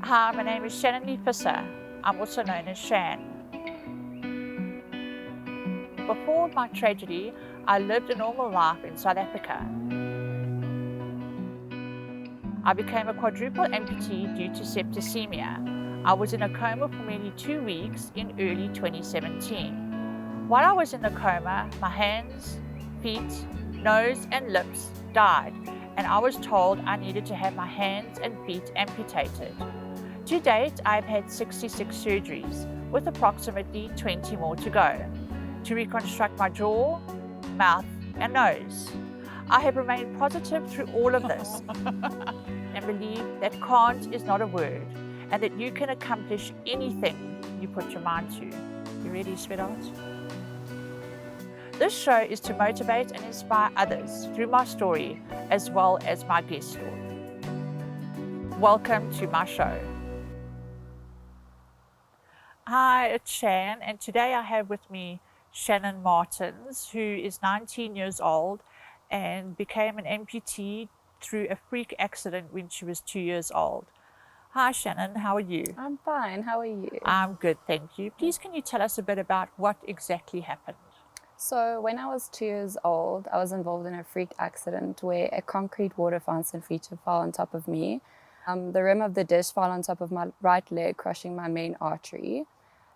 Hi, my name is Shaninlea Visser. I'm also known as Shan. Before my tragedy, I lived a normal life in South Africa. I became a quadruple amputee due to septicemia. I was in a coma for nearly 2 weeks in early 2017. While I was in the coma, my hands, feet, nose and lips died, and I was told I needed to have my hands and feet amputated. To date, I've had 66 surgeries, with approximately 20 more to go, to reconstruct my jaw, mouth and nose. I have remained positive through all of this and believe that can't is not a word, and that you can accomplish anything you put your mind to. You ready, sweetheart? This show is to motivate and inspire others through my story as well as my guest story. Welcome to my show. Hi, it's Shan, and today I have with me Shannon Martins, who is 19 years old and became an amputee through a freak accident when she was 2 years old. Hi Shannon, how are you? I'm fine, how are you? I'm good, thank you. Please can you tell us a bit about what exactly happened? So when I was 2 years old, I was involved in a freak accident where a concrete water fountain feature fell on top of me. The rim of the dish fell on top of my right leg, crushing my main artery.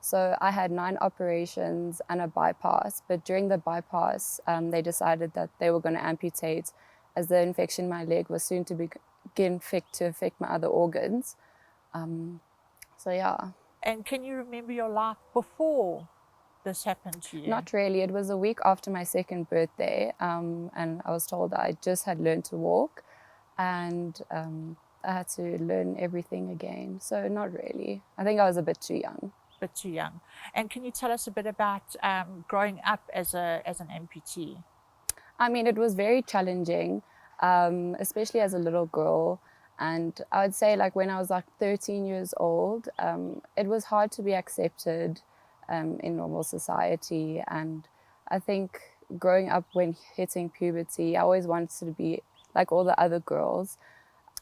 So I had 9 operations and a bypass, but during the bypass, they decided that they were going to amputate as the infection in my leg was soon to begin to affect my other organs. So yeah. And can you remember your life before this happened to you? Not really. It was a week after my second birthday, and I was told that I just had learned to walk, and I had to learn everything again. So not really. I think I was a bit too young. Bit too young. And can you tell us a bit about growing up as an amputee? I mean, it was very challenging, especially as a little girl. And I would say, like, when I was like 13 years old, it was hard to be accepted in normal society. And I think growing up, when hitting puberty, I always wanted to be like all the other girls.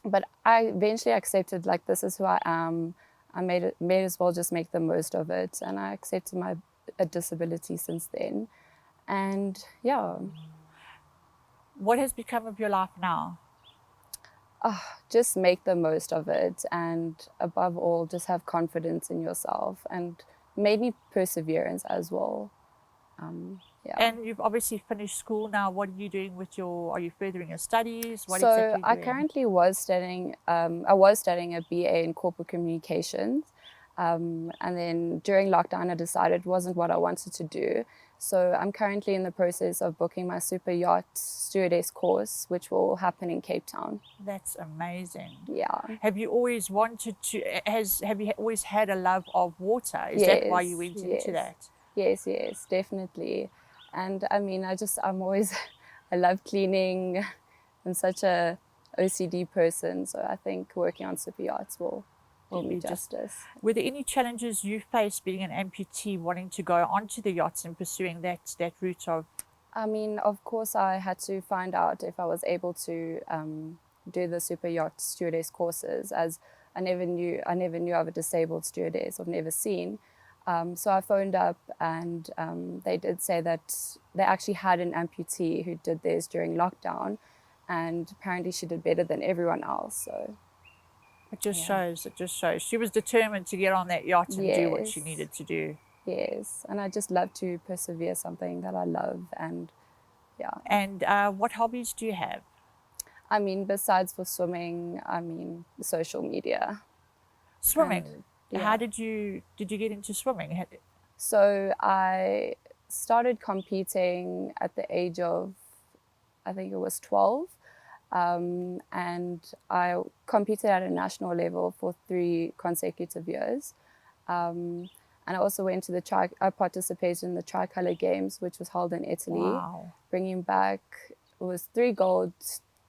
But I eventually accepted, like, this is who I am. I may as well just make the most of it. And I accepted my disability since then. And yeah. What has become of your life now? Just make the most of it, and above all, just have confidence in yourself, and made me perseverance as well. Yeah. And you've obviously finished school now. What are you doing with are you furthering your studies? What So exactly are you doing? I currently was studying a BA in corporate communications. And then during lockdown, I decided it wasn't what I wanted to do. So I'm currently in the process of booking my super yacht stewardess course, which will happen in Cape Town. That's amazing. Yeah. Have you always wanted to, have you always had a love of water? Is that why you went into that? Yes, definitely. And I mean, I'm always, I love cleaning. I'm such a OCD person. So I think working on super yachts will do me justice. Were there any challenges you faced being an amputee, wanting to go onto the yachts and pursuing that route of? I mean, of course, I had to find out if I was able to do the super yacht stewardess courses, as I never knew of a disabled stewardess. I've never seen. So I phoned up, and they did say that they actually had an amputee who did theirs during lockdown, and apparently she did better than everyone else. So it just shows. She was determined to get on that yacht and do what she needed to do. Yes, and I just love to persevere something that I love, and yeah. And what hobbies do you have? I mean, besides for swimming, I mean, social media. Swimming? How did you get into swimming? So I started competing at the age of, I think it was 12. And I competed at a national level for 3 consecutive years. And I also went to I participated in the Tricolor Games, which was held in Italy, bringing back, it was 3 gold,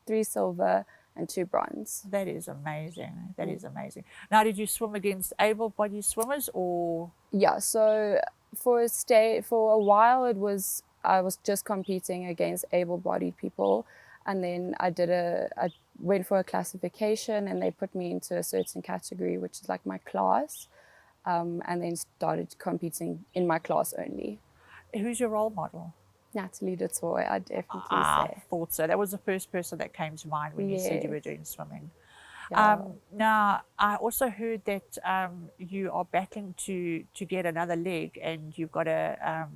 3 silver, and 2 bronze. That is amazing. That is amazing. Now, did you swim against able-bodied swimmers or? Yeah, so for a while I was just competing against able-bodied people, and then I went for a classification, and they put me into a certain category, which is like my class, and then started competing in my class only. Who's your role model? Natalie de Toy, I'd definitely I say. thought so. That was the first person that came to mind when you said you were Yes. doing swimming. Yeah. Now, I also heard that you are battling to get another leg, and you've got a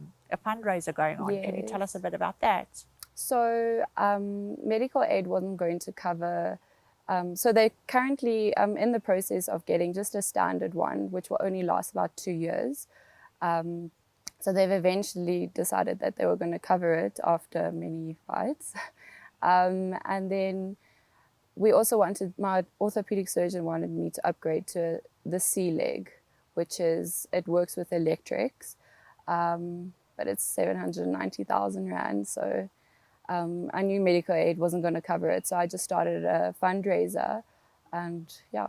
fundraiser going on. Can you tell us a Yes. bit about that? So medical aid wasn't going to cover. So they're currently in the process of getting just a standard one, which will only last about 2 years. So they've eventually decided that they were going to cover it after many fights. And then we also wanted, my orthopedic surgeon wanted me to upgrade to the C leg, which is, it works with electrics, but it's 790,000 Rand. So I knew medical aid wasn't going to cover it. So I just started a fundraiser, and yeah,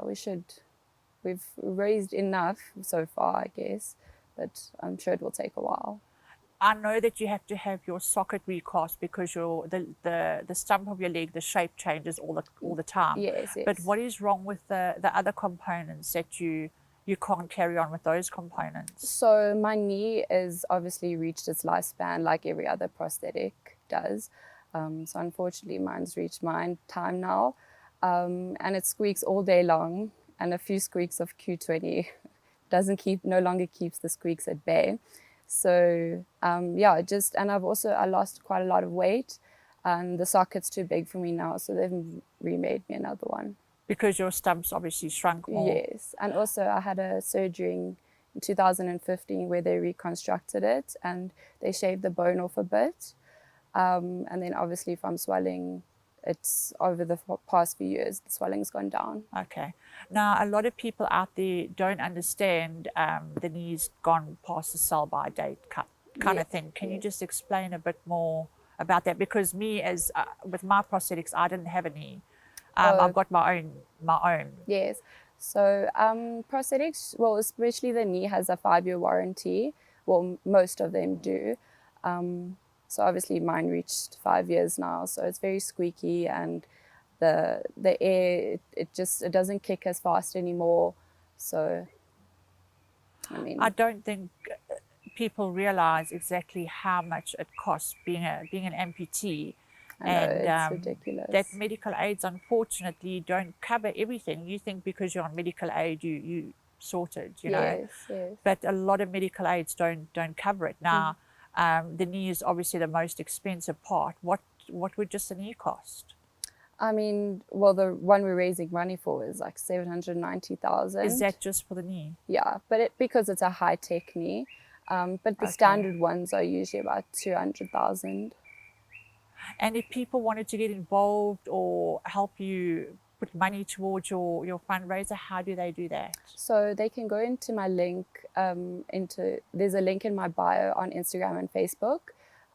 we've raised enough so far, I guess, but I'm sure it will take a while. I know that you have to have your socket recast because the stump of your leg, the shape changes all the time. Yes, yes. But what is wrong with the other components that you can't carry on with those components? So my knee is obviously reached its lifespan like every other prosthetic does. So unfortunately mine's reached my time now. And it squeaks all day long, and a few squeaks of Q20 no longer keeps the squeaks at bay. So yeah, and I lost quite a lot of weight, and the socket's too big for me now, so they've remade me another one. Because your stumps obviously shrunk more. Yes, and also I had a surgery in 2015 where they reconstructed it and they shaved the bone off a bit. And then obviously from swelling, it's over the past few years, the swelling's gone down. Okay. Now, a lot of people out there don't understand the knee's gone past the sell-by date kind of thing. Can you just explain a bit more about that? Because me, as with my prosthetics, I didn't have a knee. I've got my own. Yes. So prosthetics, well, especially the knee has a 5-year warranty. Well, most of them do. So obviously mine reached 5 years now, so it's very squeaky, and the air, it doesn't kick as fast anymore. So I mean, I don't think people realize exactly how much it costs being an amputee. I know, it's ridiculous. That medical aids unfortunately don't cover everything. You think because you're on medical aid you sorted, you know. Yes. But a lot of medical aids don't cover it. Now the knee is obviously the most expensive part. What would just a knee cost? I mean, well, the one we're raising money for is like 790,000. Is that just for the knee? Yeah, but because it's a high-tech knee. But the standard ones are usually about 200,000. And if people wanted to get involved or help you put money towards your fundraiser, how do they do that? So they can go into my link, there's a link in my bio on Instagram and Facebook.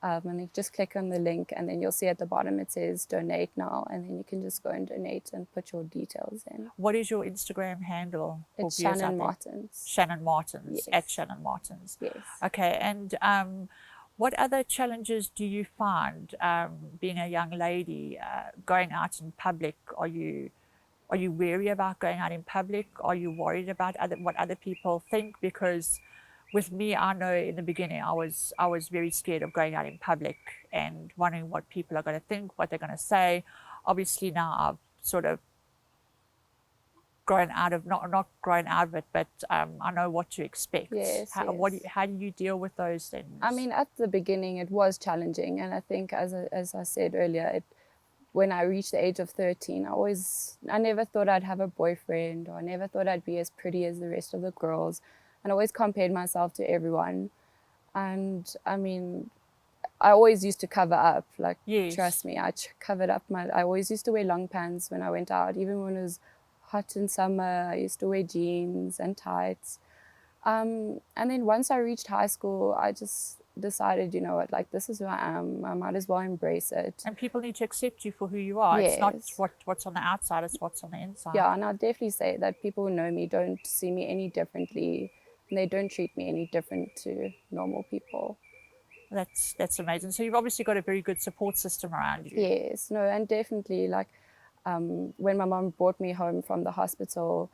And you just click on the link, and then you'll see at the bottom it says donate now, and then you can just go and donate and put your details in. What is your Instagram handle? It's Shannon Martins. Shannon Martins, yes. At Shannon Martins. Yes. Okay, and what other challenges do you find being a young lady going out in public? Are you wary about going out in public? Are you worried about what other people think? Because with me, I know in the beginning I was very scared of going out in public and wondering what people are going to think, what they're going to say. Obviously now I've sort of grown out of not grown out of it, but I know what to expect. Yes. How do you deal with those things? I mean, at the beginning it was challenging, and I think as I said earlier, when I reached the age of 13, I never thought I'd have a boyfriend, or I never thought I'd be as pretty as the rest of the girls. And I always compared myself to everyone. And I mean, I always used to cover up, like, yes. Trust me, I covered up I always used to wear long pants when I went out, even when it was hot in summer. I used to wear jeans and tights. And then once I reached high school, I just decided, you know what, like, this is who I am. I might as well embrace it. And people need to accept you for who you are. Yes. It's not what's on the outside, it's what's on the inside. Yeah, and I'll definitely say that people who know me don't see me any differently, and they don't treat me any different to normal people. That's amazing. So you've obviously got a very good support system around you. Yes, no, and definitely, like, When my mom brought me home from the hospital,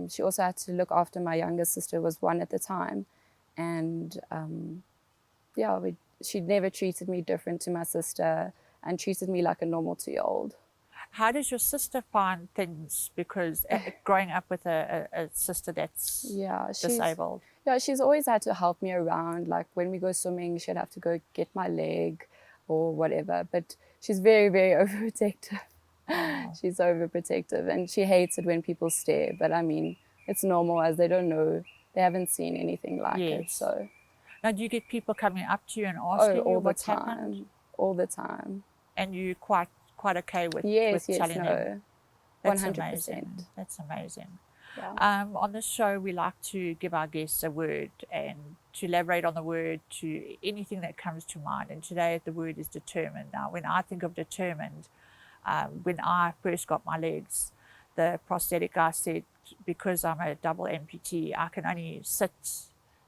she also had to look after my younger sister, was 1 at the time. And yeah, she never treated me different to my sister and treated me like a normal 2-year-old. How does your sister find things? Because growing up with a sister that's disabled. She's always had to help me around. Like when we go swimming, she'd have to go get my leg or whatever. But she's very, very overprotective. Oh. She's overprotective and she hates it when people stare. But I mean, it's normal as they don't know. They haven't seen anything like it. So. Now, do you get people coming up to you and asking you what's happened? All the time. And you're quite okay with telling them? That's 100%. Amazing. That's amazing. Yeah. On this show, we like to give our guests a word and to elaborate on the word to anything that comes to mind. And today the word is determined. Now, when I think of determined, when I first got my legs, the prosthetic guy said, because I'm a double amputee, I can only sit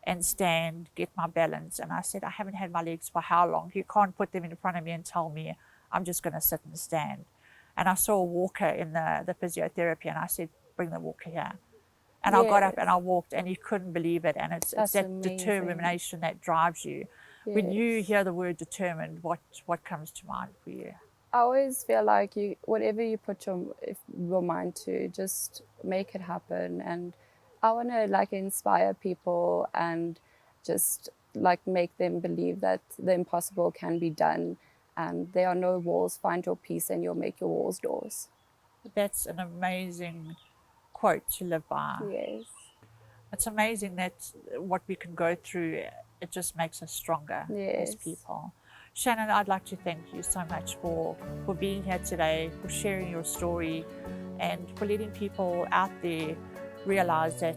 and stand, get my balance. And I said, I haven't had my legs for how long? You can't put them in front of me and tell me I'm just going to sit and stand. And I saw a walker in the physiotherapy and I said, bring the walker here. And I got up and I walked and he couldn't believe it. And it's that amazing determination that drives you. Yes. When you hear the word determined, what comes to mind for you? I always feel like whatever you put your mind to, just make it happen. And I want to like inspire people and just like make them believe that the impossible can be done. And there are no walls. Find your peace and you'll make your walls doors. That's an amazing quote to live by. Yes. It's amazing that what we can go through, it just makes us stronger as people. Shannon, I'd like to thank you so much for being here today, for sharing your story, and for letting people out there realize that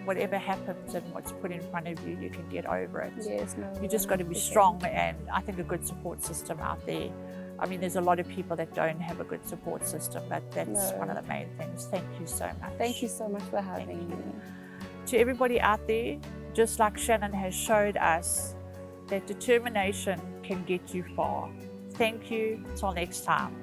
whatever happens and what's put in front of you, you can get over it. Yes, no, you just got to be strong, and I think a good support system out there. I mean, there's a lot of people that don't have a good support system, but that's one of the main things. Thank you so much. Thank you so much for having me. To everybody out there, just like Shannon has showed us, that determination can get you far. Thank you. Till next time.